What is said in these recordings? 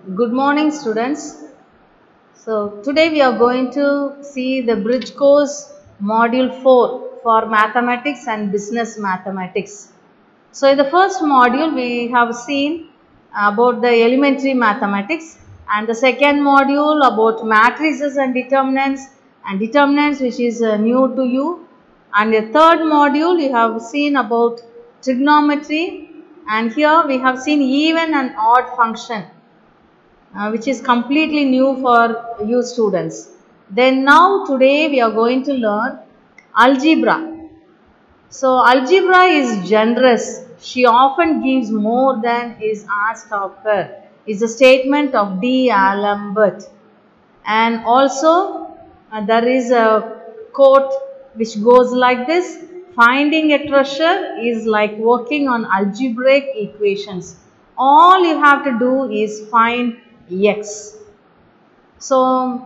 Good morning, students. So, today we are going to see the Bridge Course Module 4 for Mathematics and Business Mathematics. So, in the first module, we have seen about the elementary mathematics, and the second module about matrices and determinants which is new to you, and the third module you have seen about trigonometry, and here we have seen even and odd function which is completely new for you students. Then now today we are going to learn algebra. So algebra is generous. She often gives more than is asked of her. Is a statement of D'Alembert. And also there is a quote which goes like this: finding a treasure is like working on algebraic equations. All you have to do is find x. So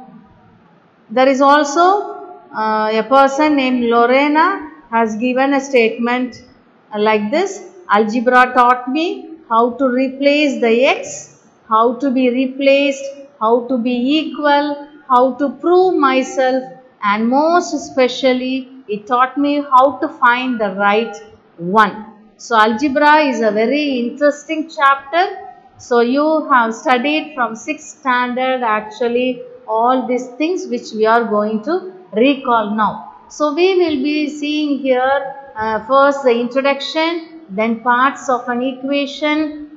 there is also a person named Lorena has given a statement like this: algebra taught me how to replace the x, how to be replaced, how to be equal, how to prove myself, and most especially it taught me how to find the right one. So algebra is a very interesting chapter. So you have studied from 6th standard actually all these things which we are going to recall now. So we will be seeing here first the introduction, then parts of an equation,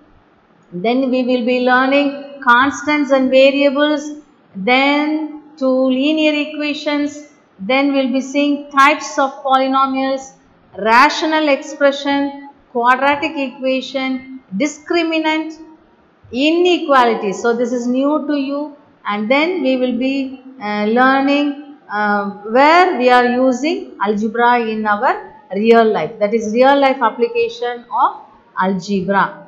then we will be learning constants and variables, then to linear equations, then we will be seeing types of polynomials, rational expression, quadratic equation, discriminant, inequality. So this is new to you, and then we will be learning where we are using algebra in our real life, that is real life application of algebra.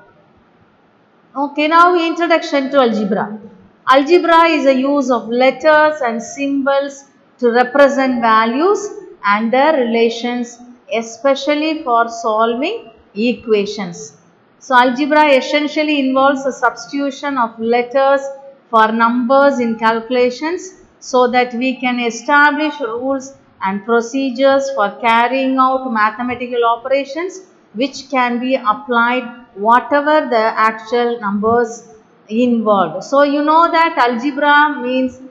Okay, now introduction to algebra. Algebra is a use of letters and symbols to represent values and their relations, especially for solving equations. So, algebra essentially involves the substitution of letters for numbers in calculations so that we can establish rules and procedures for carrying out mathematical operations which can be applied whatever the actual numbers involved. So, you know that algebra means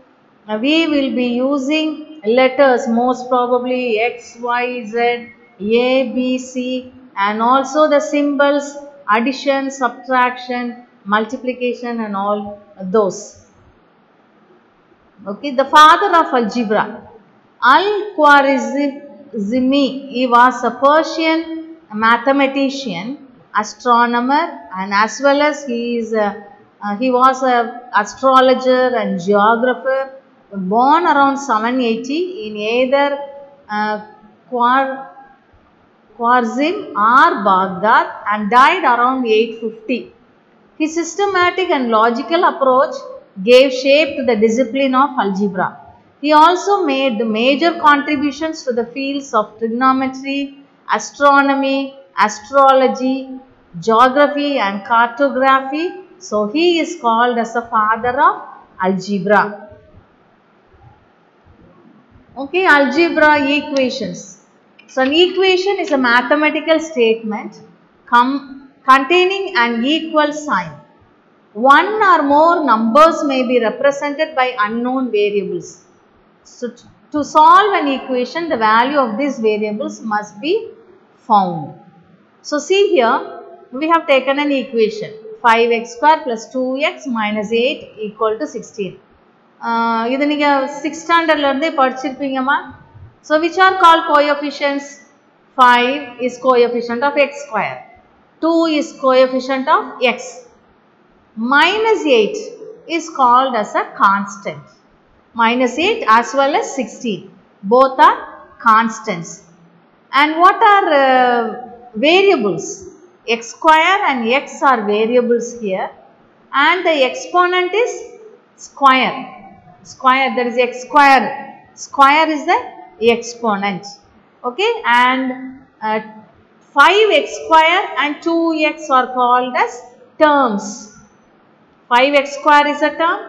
we will be using letters, most probably X, Y, Z, A, B, C, and also the symbols addition, subtraction, multiplication and all those. Okay, the father of algebra, Al-Khwarizmi, he was a Persian mathematician, astronomer, and as well as he was an astrologer and geographer, born around 780 in either uh, Khwarizm or Baghdad, and died around 850. His systematic and logical approach gave shape to the discipline of algebra. He also made major contributions to the fields of trigonometry, astronomy, astrology, geography and cartography. So, he is called as the father of algebra. Okay, algebra equations. So, an equation is a mathematical statement containing an equal sign. One or more numbers may be represented by unknown variables. So, to solve an equation, the value of these variables must be found. So, see here, we have taken an equation 5x square plus 2x minus 8 equal to 16. இது நீங்க 6th standard ல இருந்தே படிச்சிருப்பீங்கமா. So, which are called coefficients? 5 is coefficient of x square. 2 is coefficient of x. Minus 8 is called as a constant. Minus 8 as well as 16. Both are constants. And what are variables? X square and x are variables here. And the exponent is square. Square, that is x square. Square is the exponent. Okay. And 5x square and 2x are called as terms. 5x square is a term,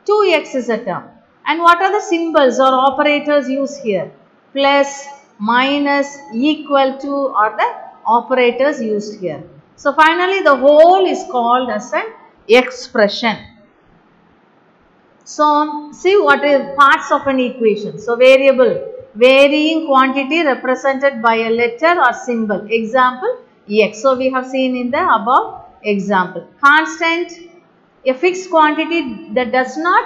2x is a term. And what are the symbols or operators used here? Plus, minus, equal to are the operators used here. So finally the whole is called as an expression. So see what is parts of an equation. So variable, varying quantity represented by a letter or symbol. Example, x. So we have seen in the above example. Constant, a fixed quantity that does not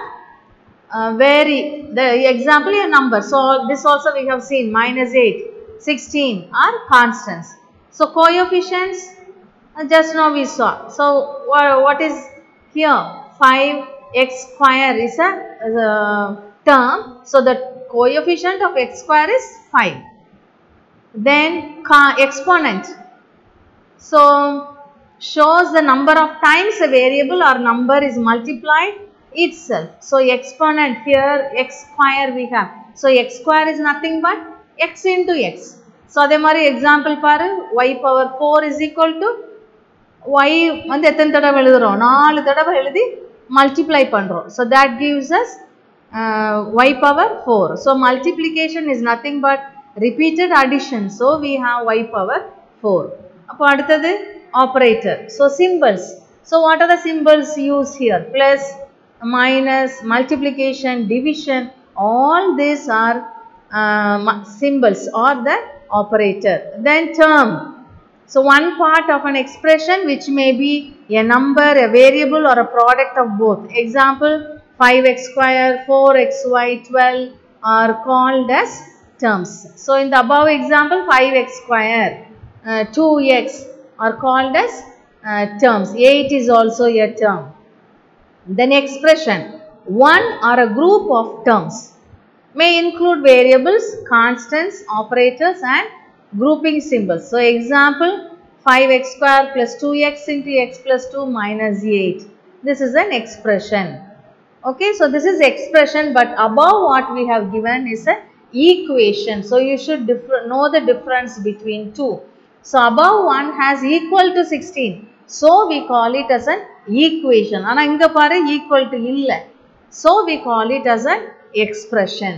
vary. The example, a number. So this also we have seen, minus 8, 16 are constants. So coefficients, just now we saw. So what is here? 5x square is a term. So the coefficient of x square is 5. Then exponent. So shows the number of times a variable or number is multiplied itself. So exponent here, x square we have. So x square is nothing but x into x. So அதே மாதிரி example பாரு, y power 4 is equal to y வந்து எத்தனை தடவை எழுதுறோம்? 4 தடவை எழுதி multiply பண்றோம். So that gives us y power 4. So multiplication is nothing but repeated addition. So we have y power 4. அப்போ அடுத்தது operator. So symbols. So what are the symbols used here? Plus, minus, multiplication, division, all these are symbols or the operator. Then term. So one part of an expression which may be a number, a variable or a product of both. Example, 5x square, 4xy, 12 are called as terms. So in the above example, 5x square, 2x are called as terms. 8 is also a term. Then expression, one or a group of terms may include variables, constants, operators and grouping symbols. So example, 5x square plus 2x into x plus 2 minus 8. This is an expression. Okay, so this is expression, but above what we have given is an equation. So you should know the difference between two. So above one has equal to 16. So we call it as an equation. Ana inga paru equal to illa. So we call it as an expression.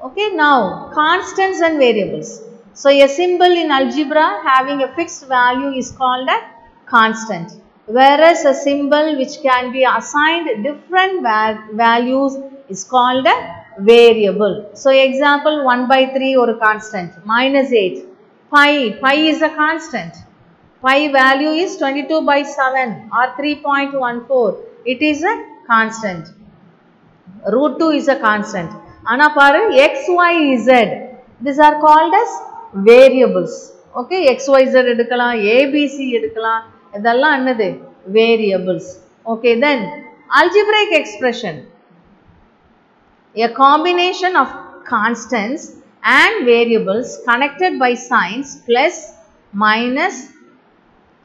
Okay, now constants and variables. So a symbol in algebra having a fixed value is called a constant, whereas a symbol which can be assigned different values is called a variable. So example, 1 by 3 or a constant, minus 8, pi is a constant. Pi value is 22 by 7 or 3.14. It is a constant. Root 2 is a constant. Ana paru x, y, z. These are called as variables. Okay, x, y, z edukalam, a, b, c edukalam. Idella annadhu variables. Okay, then algebraic expression. A combination of constants and variables connected by signs plus, minus,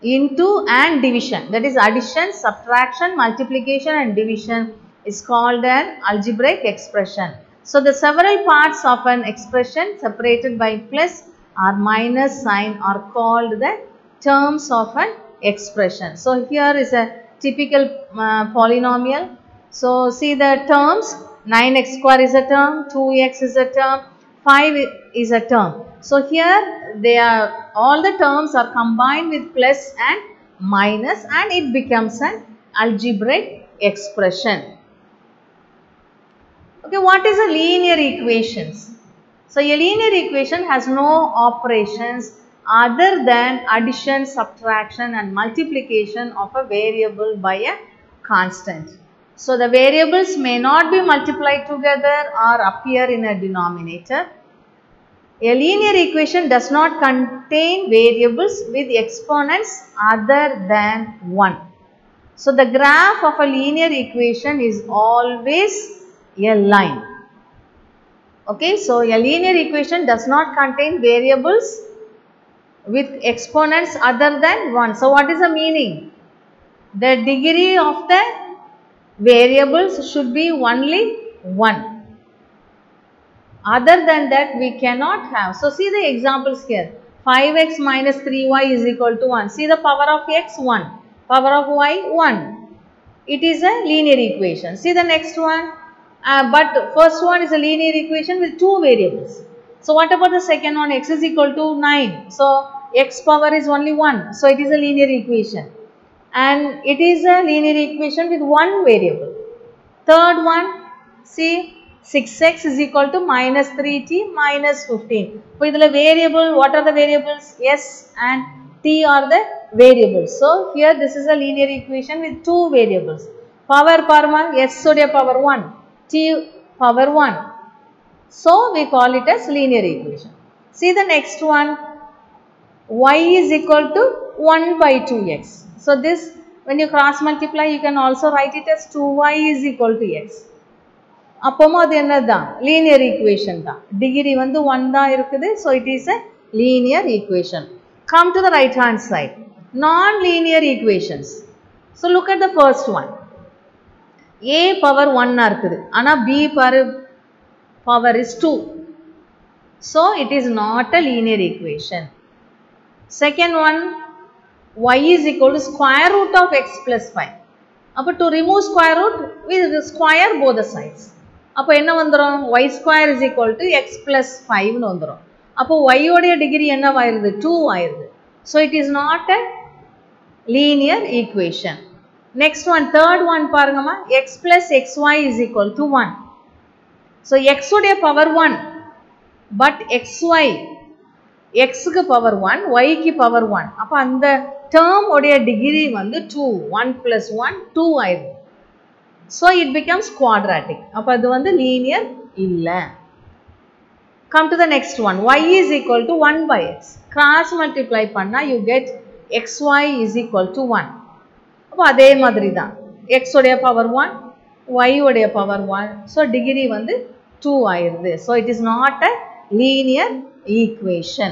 into and division. That is addition, subtraction, multiplication and division is called an algebraic expression. So the several parts of an expression separated by plus or minus sign are called the terms of an expression. So here is a typical polynomial. So see the terms, 9x square is a term, 2x is a term, 5 is a term. So here they are, all the terms are combined with plus and minus and it becomes an algebraic expression. Okay, what is a linear equations? So a linear equation has no operations other than addition, subtraction and multiplication of a variable by a constant. So the variables may not be multiplied together or appear in a denominator. A linear equation does not contain variables with exponents other than 1. So the graph of a linear equation is always a line. Okay, so a linear equation does not contain variables with exponents other than 1. So what is the meaning? The degree of the variables should be only 1. Other than that we cannot have. So see the examples here. 5x minus 3y is equal to 1. See the power of x 1. power of y 1. It is a linear equation. See the next one. But first one is a linear equation with two variables. So what about the second one? X is equal to 9. So x power is only 1. So it is a linear equation. And it is a linear equation with one variable. Third one, see 6x is equal to minus 3t minus 15. So the variable, what are the variables? S and t are the variables. So here this is a linear equation with two variables. Power s power 1, t power 1. So we call it as linear equation. See the next one, y is equal to 1 by 2x. So this, when you cross multiply, you can also write it as 2y is equal to x. அப்போமா அது என்னதான் linear equation தான். Degree வந்து 1 தான் இருக்குது. So it is a linear equation. Come to the right hand side. Non-linear equations. So look at the first one. A power 1 இருக்குது. ஆனா B power is 2. So it is not a linear equation. Second one, y is equal to square root of x plus 5. அப்போ to remove square root, we square both the sides. அப்போ என்ன வந்துரும்? y square is equal to x plus 5 னு வந்துரும். அப்போ y உடைய degree என்னவாயிருது? 2 ஆயிருது. So it is not a linear equation. Next one, third one பாருங்கம்மா, x plus xy is equal to 1. So x உடைய power 1, but xy, x க்கு power 1, y க்கு power 1. அப்போ அந்த term உடைய டிகிரி வந்து 2, 1 plus 1, 2 ஆயிருது. So it becomes quadratic. அப்போ அது வந்து linear இல்ல. Come to the next one. Y is equal to 1 by x. Cross multiply பண்ணா you get xy is equal to 1. அப்போ அதே மாதிரி தான். x உடைய power 1, y உடைய power 1. So degree வந்து 2 ஆயிருது. So it is not a linear equation.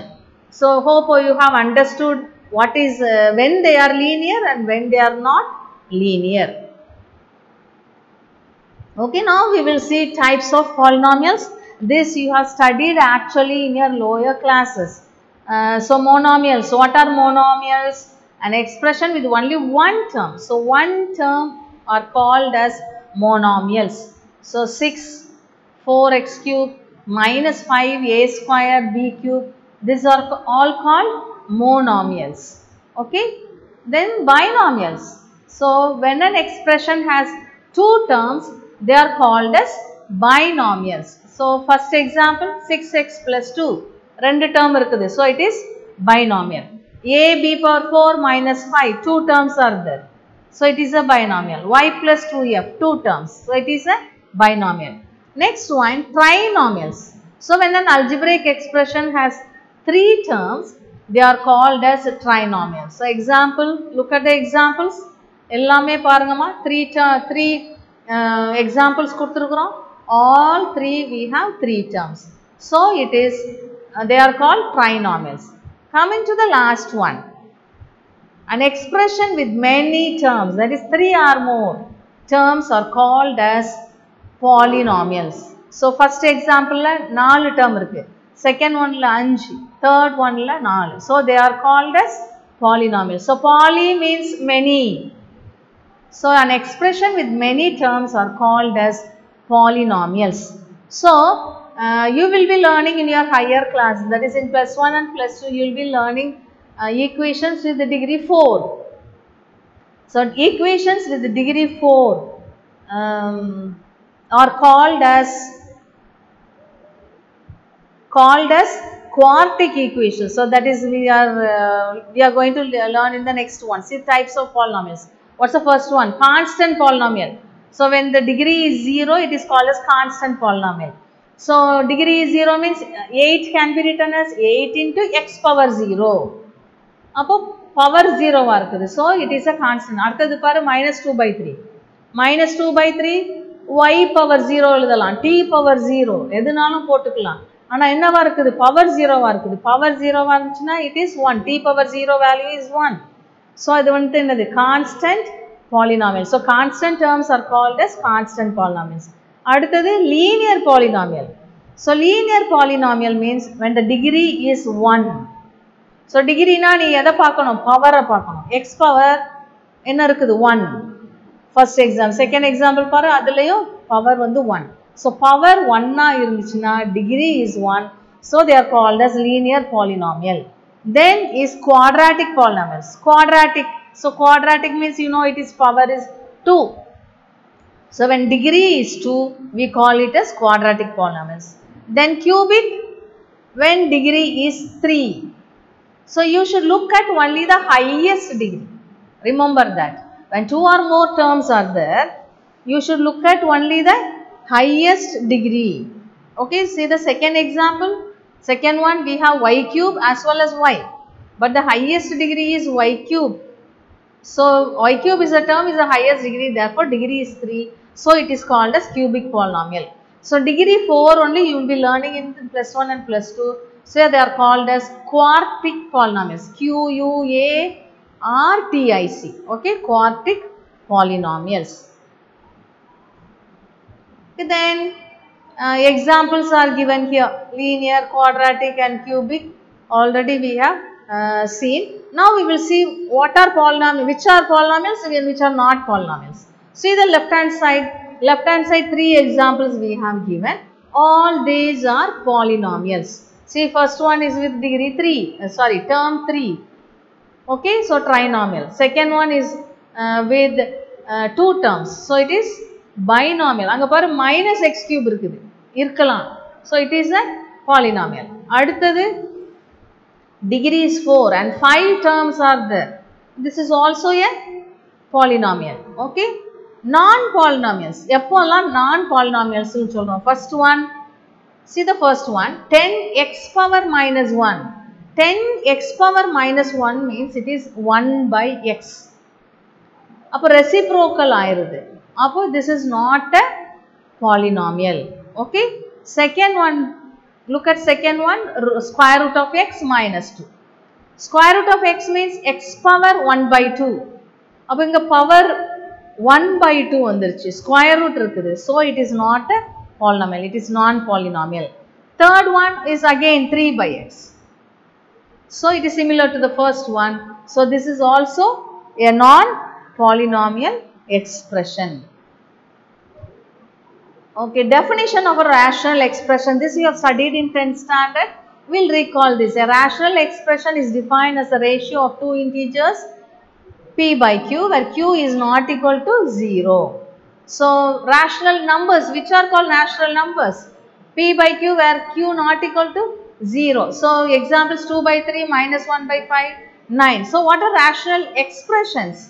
So hope you have understood what is when they are linear and when they are not linear. Okay, now we will see types of polynomials. This you have studied actually in your lower classes. So monomials, what are monomials? An expression with only one term. So one term are called as monomials. So 6, 4x cube minus 5a square b cube. These are all called monomials. Okay. Then binomials. So when an expression has two terms, they are called as binomials. So first example, 6x plus 2. ரெண்டு term இருக்குது. So it is binomial. A b power 4 minus 5. Two terms are there. So it is a binomial. Y plus 2f. Two terms. So it is a binomial. Next one, trinomials. So when an algebraic expression has three terms, they are called as trinomials. So example, look at the examples. எல்லாமே பாருங்கம்மா, three examples கொடுத்திருக்கிறோம். All three we have three terms. So it is, they are called trinomials. Coming to the last one, an expression with many terms, that is 3 or more terms, are called as polynomials. So first example la 4 term இருக்கு, second one la 5, third one la 4. So they are called as polynomials. So poly means many. So an expression with many terms are called as polynomials. So you will be learning in your higher class, that is in plus 1 and plus 2, you will be learning equations with the degree 4. So equations with the degree 4 are called as quartic equations. So that is we are going to learn in the next one. See types of polynomials. What's the first one? Constant polynomial. So when the degree is 0, it is called as constant polynomial. So degree is 0 means 8 can be written as 8 into x power 0. அப்போ power 0 வா இருக்குது. So it is a constant. அடுத்தது பாரு minus 2 by 3. Minus 2 by 3 y power 0 எழுதலாம். t power 0 எதுனாலும் போட்டுக்கலாம். ஆனா என்னவா இருக்குது? power 0 வா இருக்குது. power 0 வா இருந்துச்சுன்னா it is 1. t power 0 value is 1. So இது வந்து என்னது? Constant polynomial. So constant terms are called as constant polynomials. அடுத்தது linear polynomial. So linear polynomial means when the degree is 1. So degree na நீ எதை பார்க்கணும்? power பார்க்கணும். x power என்ன இருக்குது 1. first example, second example பாரு அதுலயும் power வந்து 1. so power 1 இருந்துச்சுன்னா degree is 1. so they are called as linear polynomial. then is quadratic polynomials. Quadratic, so quadratic means you know it is power is 2. so when degree is 2 we call it as quadratic polynomials. then cubic when degree is 3. so you should look at only the highest degree. remember that when 2 or more terms are there, you should look at only the highest degree. okay, see the second example. Second one we have y cube as well as y, but the highest degree is y cube. so y cube is a term is the highest degree, therefore degree is 3. so it is called as cubic polynomial. so degree 4 only you will be learning in plus 1 and plus 2. so they are called as quartic polynomials. QUARTIC. okay, quartic polynomials. okay, then examples are given here. Linear, quadratic and cubic already we have seen. Now we will see what are polynomials, which are polynomials and which are not polynomials. See the left hand side 3 examples we have given. All these are polynomials. See first one is with degree 3, term 3. okay, so trinomial. Second one is with 2 terms, so it is binomial. அங்க பாரு minus x cube இருக்குது இருக்கலாம், so it is a polynomial. அடுத்தது degree is 4 and 5 terms are there, this is also a polynomial. okay, non polynomials எப்போல்லாம் non polynomials னு சொல்றோம். first one, see the first one, 10x power minus 1. 10x power minus 1 means it is 1 by x. அப்போ reciprocal ஆயிருது. அப்போ this is not a polynomial. okay, second one, look at second one, square root of x minus 2. square root of x means x power 1 by 2. அப்போ இங்க power 1 by 2 வந்துருச்சு, square root இருக்குது, so it is not a polynomial, it is non polynomial. Third one is again 3 by x. so it is similar to the first one, so this is also a non polynomial expression. okay, definition of a rational expression, this you have studied in 10th standard. we'll recall this. A rational expression is defined as the ratio of two integers p by q where q is not equal to 0. so rational numbers, which are called rational numbers, p by q where q not equal to 0. so examples 2 by 3, minus 1 by 5, 9. so what are rational expressions?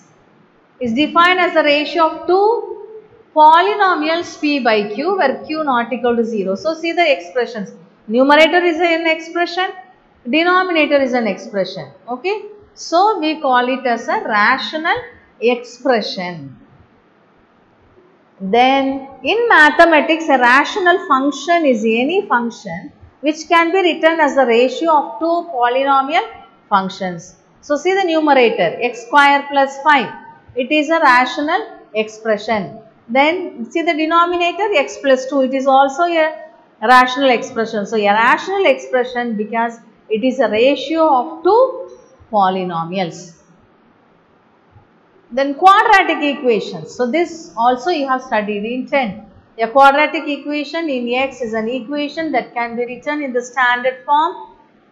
is defined as the ratio of two polynomials p by q where q not equal to 0. so see the expressions. Numerator is an expression, denominator is an expression. okay, so we call it as a rational expression. Then in mathematics, a rational function is any function which can be written as the ratio of two polynomial functions. so see the numerator, x square plus 5, it is a rational expression. then see the denominator, x plus 2, it is also a rational expression. so a rational expression because it is a ratio of two polynomials. Then quadratic equations, so this also you have studied in 10th. A quadratic equation in x is an equation that can be written in the standard form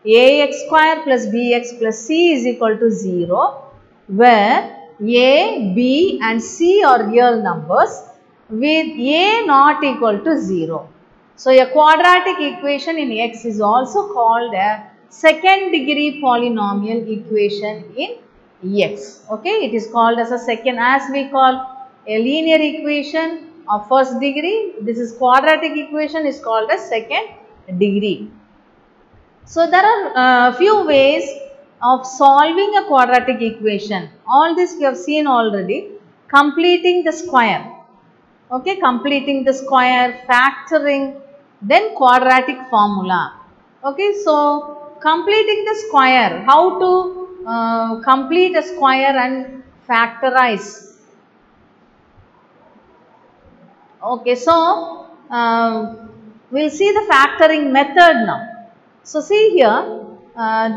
ax square plus bx plus c is equal to 0, where a, b and c are real numbers with a not equal to 0. so a quadratic equation in x is also called a second degree polynomial equation in x. okay, it is called as a second, as we call a linear equation of first degree, this is quadratic equation is called as second degree. so there are few ways of solving a quadratic equation. all this we have seen already. Completing the square, okay, completing the square, factoring, then quadratic formula. okay, so completing the square, how to complete a square and factorize. okay, so we'll see the factoring method now. so see here,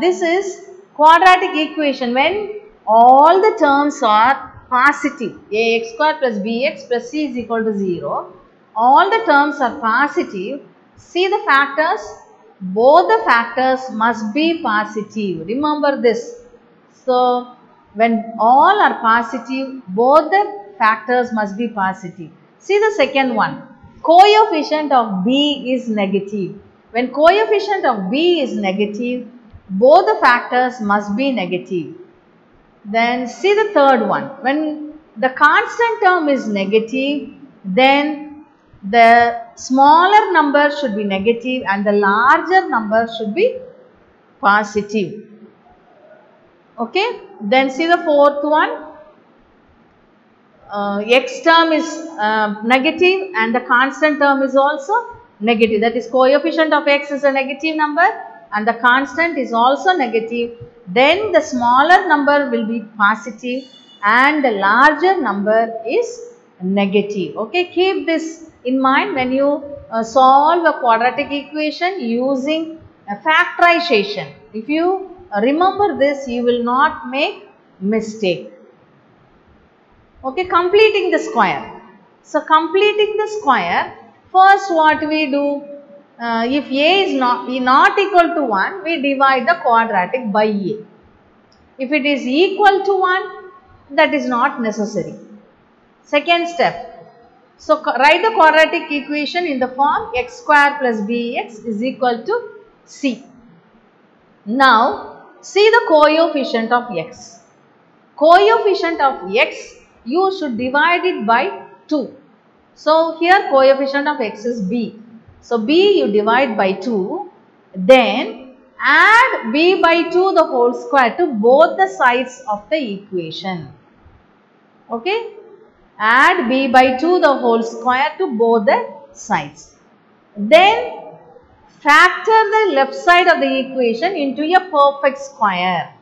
this is quadratic equation when all the terms are positive, ax square plus bx plus c is equal to 0, all the terms are positive, see the factors, both the factors must be positive. Remember this. So, when all are positive, both the factors must be positive. See the second one. Coefficient of b is negative. When coefficient of b is negative, both the factors must be negative. Then see the third one. When the constant term is negative, then the smaller number should be negative and the larger number should be positive. Okay. Then see the fourth one. X term is negative and the constant term is also negative. That is, coefficient of x is a negative number and the constant is also negative. Then the smaller number will be positive and the larger number is negative. Okay, keep this in mind when you solve a quadratic equation using a factorization. If you remember this, you will not make mistake. Okay, completing the square. So, completing the square, first what we do, if a is not equal to 1, we divide the quadratic by a. If it is equal to 1, that is not necessary. Second step. So, write the quadratic equation in the form x square plus bx is equal to c. Now, see the coefficient of x. Coefficient of x, you should divide it by 2. So, here coefficient of x is b. So, b you divide by 2, then add b by 2 the whole square to both the sides of the equation. Okay. Add b by 2 the whole square to both the sides. Then factor the left side of the equation into a perfect square.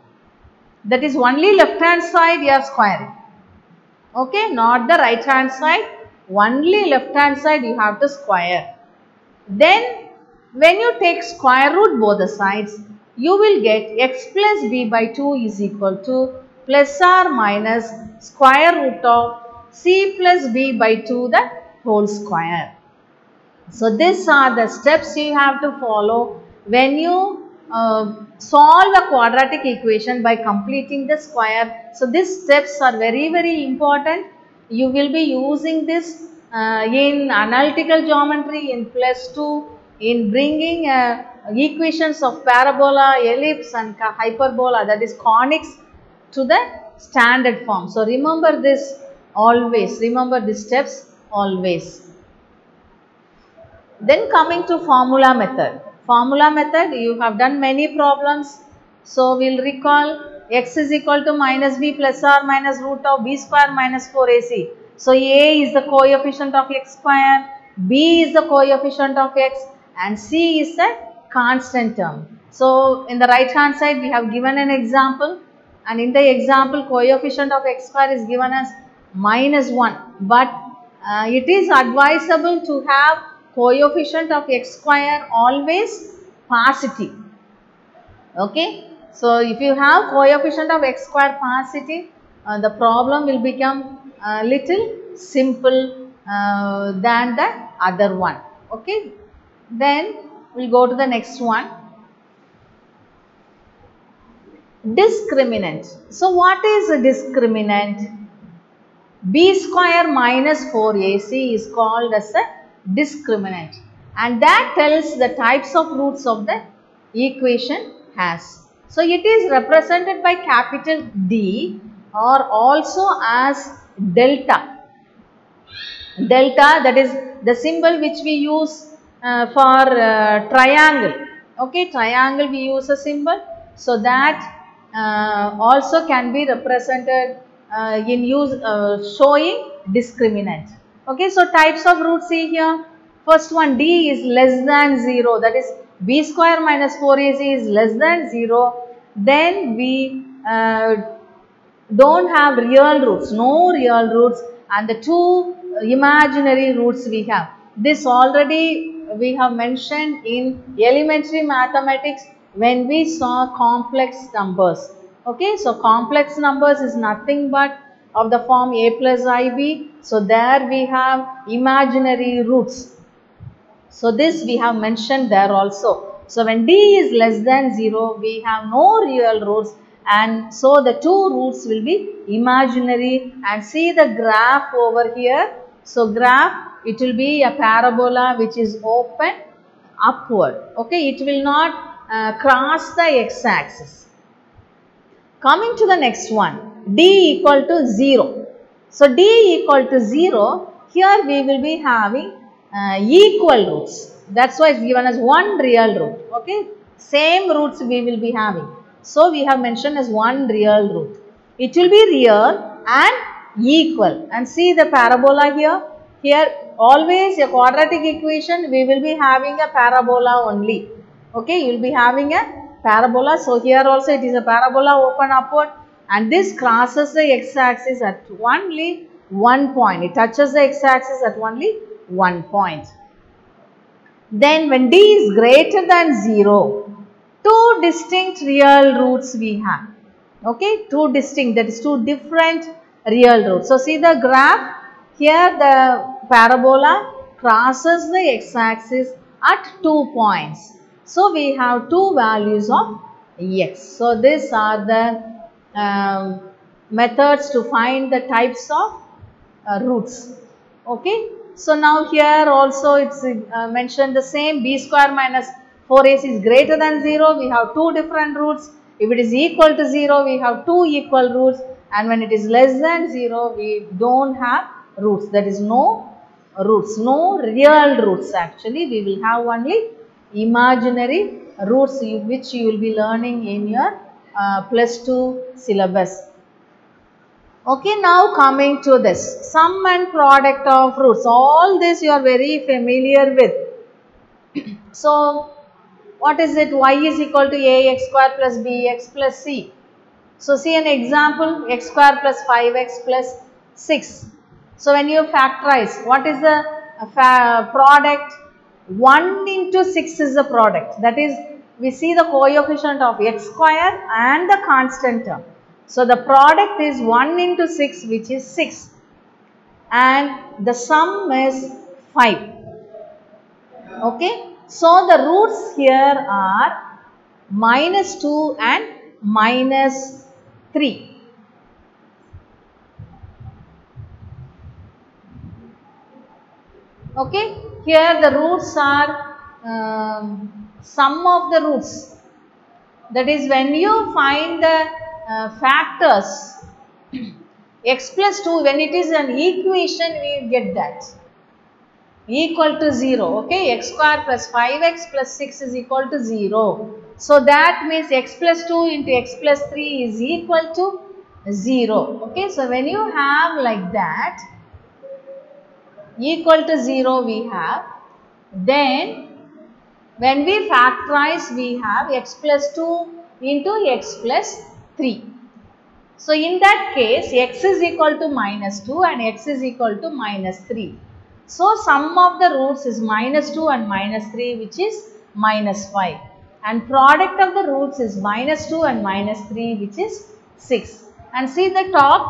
That is, only left hand side you are squaring. Okay, not the right hand side, only left hand side you have to square. Then when you take square root both the sides, you will get x plus b by 2 is equal to plus or minus square root of c plus b by 2 the whole square. So, these are the steps you have to follow when you solve a quadratic equation by completing the square. So, these steps are very important. You will be using this in analytical geometry in +2, in bringing equations of parabola, ellipse and hyperbola, that is conics, to the standard form. So, remember this always, remember these steps always. Then coming to formula method. Formula method, you have done many problems. So, we will recall x is equal to minus b plus or minus root of b square minus 4ac. So, a is the coefficient of x square, b is the coefficient of x and c is a constant term. So, in the right hand side we have given an example, and in the example coefficient of x square is given as minus 1. But it is advisable to have coefficient of x square always positive. Okay. So, if you have coefficient of x square positive, the problem will become a little simple than the other one. Okay. Then we will go to the next one. Discriminant. So, what is a discriminant? B square minus 4ac is called as a discriminant, and that tells the types of roots of the equation has. So, it is represented by capital D or also as delta. Delta, that is the symbol which we use for triangle. Okay, triangle we use a symbol. So, that also can be represented in showing discriminant. Okay, so types of roots see here. First one, D is less than 0, that is b square minus 4ac is less than 0. Then we don't have real roots, no real roots, and the two imaginary roots we have. This already we have mentioned in elementary mathematics when we saw complex numbers. Okay, so complex numbers is nothing but of the form a plus ib. So there we have imaginary roots. So this we have mentioned there also. So when d is less than 0, we have no real roots, and so the two roots will be imaginary. And see the graph over here. So graph, it will be a parabola which is open upward. Okay, it will not cross the x-axis. Coming to the next one, d equal to 0. So d equal to 0, here we will be having equal roots. That's why it's given as one real root. Okay, same roots we will be having. So we have mentioned as one real root. It will be real and equal. And see the parabola here. Here always a quadratic equation, we will be having a parabola only. Okay, you will be having a parabola. So here also it is a parabola open upward, and this crosses the x-axis at only one point. It touches the x-axis at only one point. Then when d is greater than 0, two distinct real roots we have. Okay, two distinct, that is two different real roots. So see the graph, here the parabola crosses the x-axis at 2 points. So we have two values of x. So these are the methods to find the types of roots. Okay. So now here also it's mentioned the same, b square minus 4ac is greater than 0. We have two different roots. If it is equal to 0, we have two equal roots, and when it is less than 0, we don't have roots. That is no roots, no real roots actually. We will have only imaginary roots, which you will be learning in your +2 syllabus. Okay, now coming to this, sum and product of roots. All this you are very familiar with. So what is it? Y is equal to ax square plus bx plus c. So see an example, x square plus 5x plus 6. So when you factorize, what is the product? 1 into 6 is the product. That is, we see the coefficient of x square and the constant term. So the product is 1 into 6, which is 6, and the sum is 5. Okay. So the roots here are -2 and -3. Okay. Here the roots are sum of the roots. That is, when you find the factors x plus 2, when it is an equation, we get that equal to 0. Okay, x square plus 5x plus 6 is equal to 0. So that means x plus 2 into x plus 3 is equal to 0. Okay, so when you have like that, equal to 0 we have, then when we factorize, we have x plus 2 into x plus 3. So in that case, x is equal to -2 and x is equal to -3. So sum of the roots is -2 and -3, which is -5. And product of the roots is -2 and -3, which is 6. And see the top.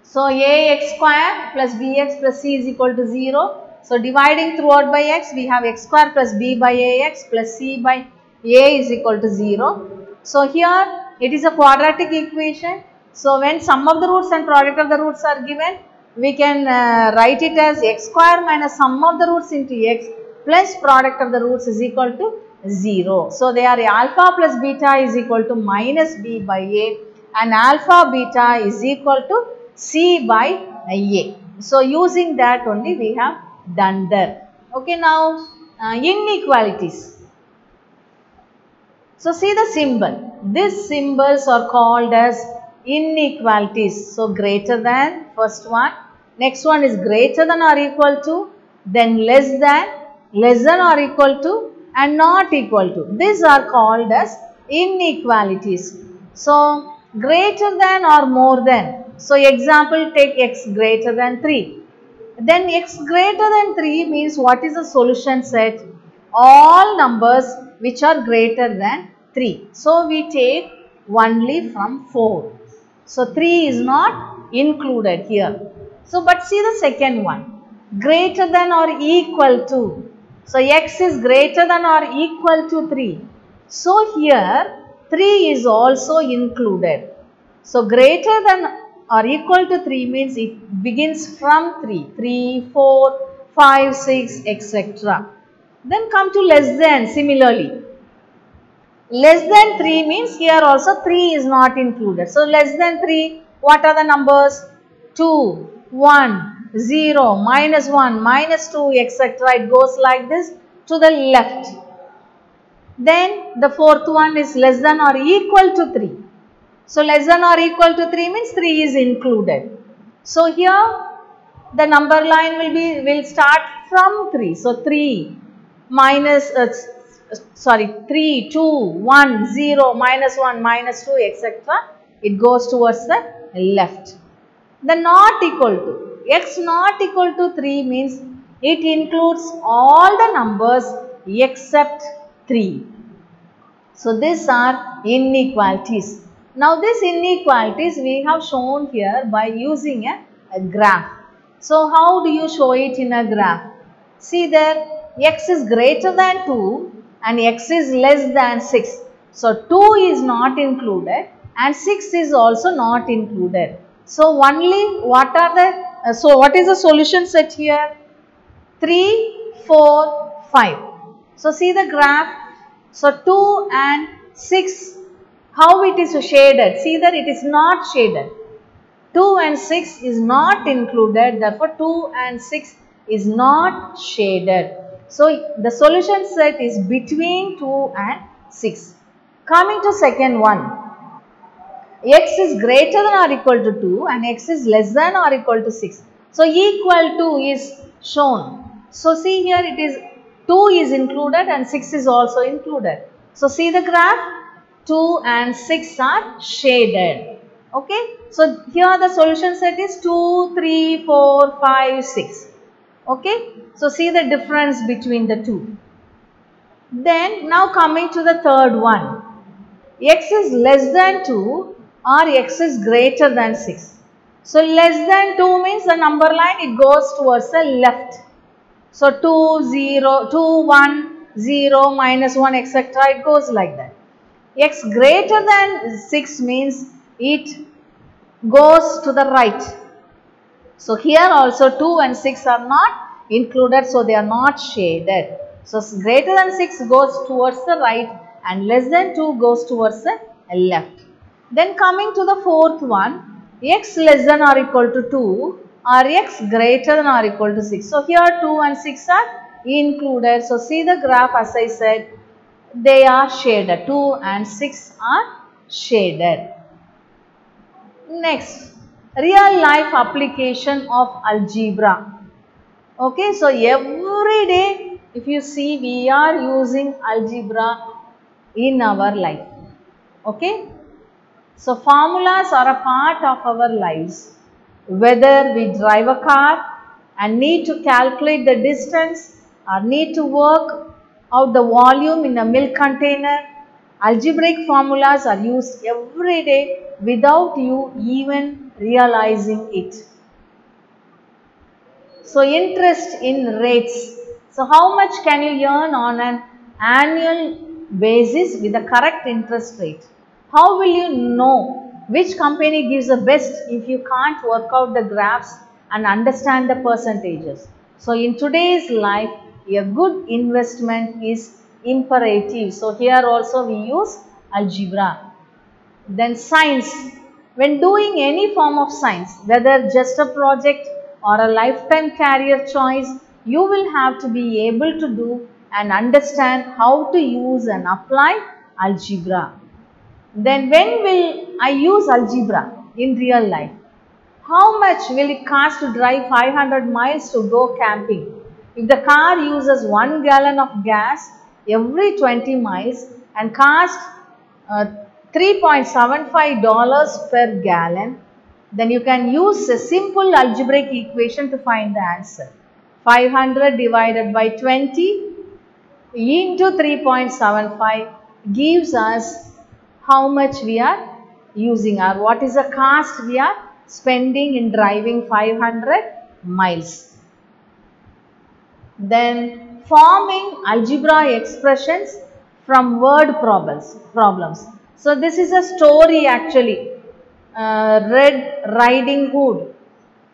So ax square plus bx plus c is equal to 0. So dividing throughout by x, we have x square plus b by ax plus c by a is equal to 0. So here it is a quadratic equation. So when sum of the roots and product of the roots are given, we can write it as x square minus sum of the roots into x plus product of the roots is equal to 0. So they are alpha plus beta is equal to minus b by a, and alpha beta is equal to c by a. So using that only we have done there. Okay, now inequalities. So see the symbol. These symbols are called as inequalities. So greater than, first one. Next one is greater than or equal to. Then less than or equal to, and not equal to. These are called as inequalities. So greater than or more than. So example, take x greater than 3. Then x greater than 3 means what is the solution set? All numbers which are greater than 3. So we take only from 4. So 3 is not included here. So but see the second one, greater than or equal to. So x is greater than or equal to 3. So here 3 is also included. So greater than or equal to 3 means it begins from 3, 3, 4, 5, 6, etc. Then come to less than. Similarly, less than 3 means here also 3 is not included. So less than 3, what are the numbers? 2, 1, 0, minus 1, minus 2, etc. It goes like this to the left. Then the fourth one is less than or equal to 3. So less than or equal to 3 means 3 is included. So here the number line will start from 3. So 3 minus 3, 2, 1, 0, minus 1, minus 2, etc. It goes towards the left. The not equal to, x not equal to 3 means it includes all the numbers except 3. So these are inequalities. Now these inequalities we have shown here by using a graph. So how do you show it in a graph? See there, x is greater than 2 and x is less than 6. So 2 is not included and 6 is also not included. So only what are the, so what is the solution set here? 3, 4, 5. So see the graph. So 2 and 6, how it is shaded? See that it is not shaded. 2 and 6 is not included, therefore 2 and 6 is not shaded. So the solution set is between 2 and 6. Coming to second one, x is greater than or equal to 2 and x is less than or equal to 6. So equal to is shown. So see here it is 2 is included and 6 is also included. So see the graph, 2 and 6 are shaded. Okay. So here the solution set is 2, 3, 4, 5, 6. Okay. So see the difference between the two. Then now coming to the third one, x is less than 2 or x is greater than 6. So less than 2 means the number line it goes towards the left. So 2, 0, 2, 1, 0, minus 1, etc. It goes like that. X greater than 6 means it goes to the right. So here also 2 and 6 are not included, so they are not shaded. So greater than 6 goes towards the right and less than 2 goes towards the left. Then coming to the fourth one, x less than or equal to 2 or x greater than or equal to 6. So here 2 and 6 are included. So see the graph, as I said, they are shaded. 2 and 6 are shaded. Next, real life application of algebra. Okay, so every day if you see we are using algebra in our life. Okay, so formulas are a part of our lives. Whether we drive a car and need to calculate the distance or need to work out the volume in a milk container, algebraic formulas are used every day without you even realizing it. So interest in rates. So how much can you earn on an annual basis with the correct interest rate? How will you know which company gives the best if you can't work out the graphs and understand the percentages? So in today's life, a good investment is imperative. So here also we use algebra. Then science. When doing any form of science, whether just a project or a lifetime career choice, you will have to be able to do and understand how to use and apply algebra. Then when will I use algebra in real life? How much will it cost to drive 500 miles to go camping? If the car uses 1 gallon of gas every 20 miles and costs $3.75 per gallon, then you can use a simple algebraic equation to find the answer. 500 divided by 20 into 3.75 gives us how much we are using, or what is the cost we are spending in driving 500 miles. Then forming algebra expressions from word problems. So this is a story actually. Red Riding Hood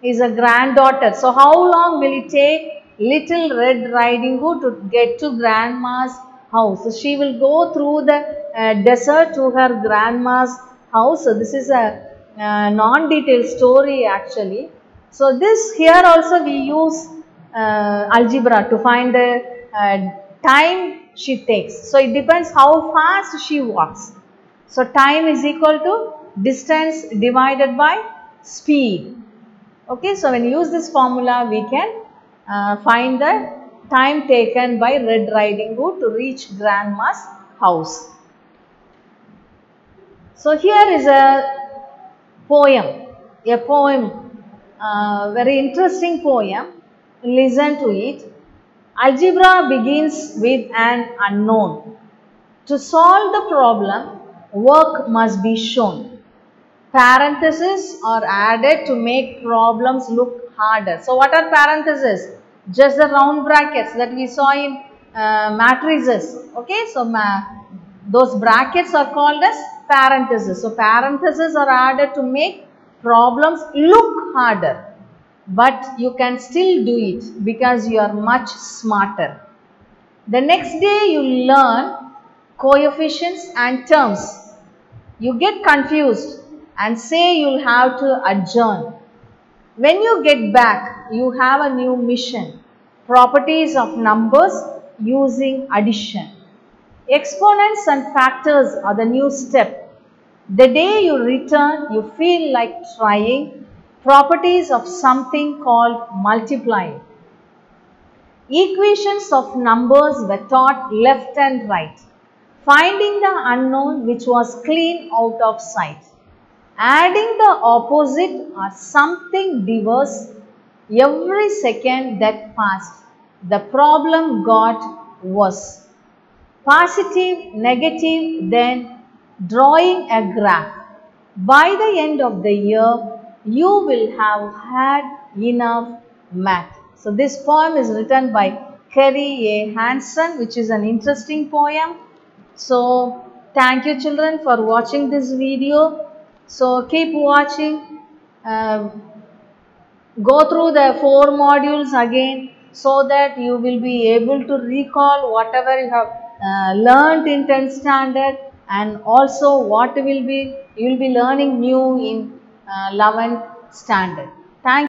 is a granddaughter. So how long will it take little Red Riding Hood to get to grandma's house? So she will go through the desert to her grandma's house. So this is a non-detailed story actually. So this here also we use algebra to find the time she takes. So it depends how fast she walks. So time is equal to distance divided by speed. Okay, so when you use this formula, we can find the time taken by Red Riding Hood to reach grandma's house. So here is a poem, very interesting poem. Listen to it. Algebra begins with an unknown. To solve the problem, work must be shown. Parentheses are added to make problems look harder. So what are parentheses? Just the round brackets that we saw in matrices. Okay, so those brackets are called as parentheses. So parentheses are added to make problems look harder, but you can still do it because you are much smarter. The next day you learn coefficients and terms. You get confused and say you'll have to adjourn. When you get back, you have a new mission. Properties of numbers using addition. Exponents and factors are the new step. The day you return, you feel like trying. Properties of something called multiplying. Equations of numbers were taught left and right. Finding the unknown which was clean out of sight. Adding the opposite or something diverse every second that passed. The problem got worse. Positive, negative, then drawing a graph. By the end of the year, you will have had enough math. So this poem is written by Kerry A. Hansen, which is an interesting poem. So thank you children for watching this video. So keep watching, go through the 4 modules again so that you will be able to recall whatever you have learned in 10th standard, and also what you will be learning new in 11th standard.